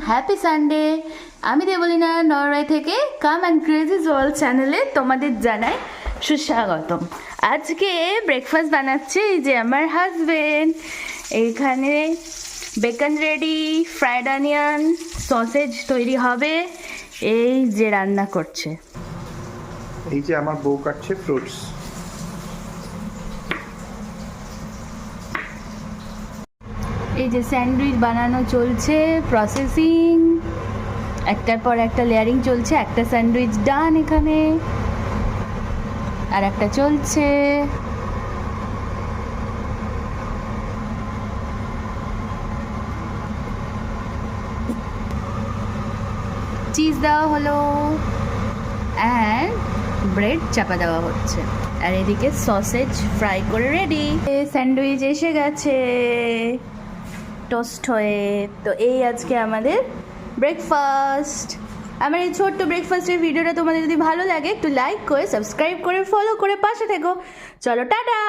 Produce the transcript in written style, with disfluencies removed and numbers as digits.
Happy Sunday. আমি Deblina Norway থেকে কাম and crazy world চ্যানেলে তোমাদের জানাই সুস্বাগতম। আজকে ব্রেকফাস্ট বানাচ্ছে এই যে আমার হাজবেন্ড। এইখানে beacon ready, fried onion, sausage তৈরি হবে, এই যে রান্না করছে। এই যে আমার বউ কাটছে ফ্রুটস। এই যে স্যান্ডউইচ বানানো চলছে, প্রসেসিং, একটার পর একটা লেয়ারিং চলছে। একটা স্যান্ডউইচ ডান এখানে, আর একটা চলছে। চিজ দেওয়া হলো অ্যান্ড ব্রেড চাপা দেওয়া হচ্ছে, আর এদিকে সসেজ ফ্রাই করে রেডি। স্যান্ডউইচ এসে গেছে টোস্ট হয়ে। তো এই আজকে আমাদের ব্রেকফাস্ট। আমার এই ছোট্ট ব্রেকফাস্টের ভিডিওটা তোমাদের যদি ভালো লাগে একটু লাইক করে, সাবস্ক্রাইব করে, ফলো করে পাশে থেকো। চলো টাটা।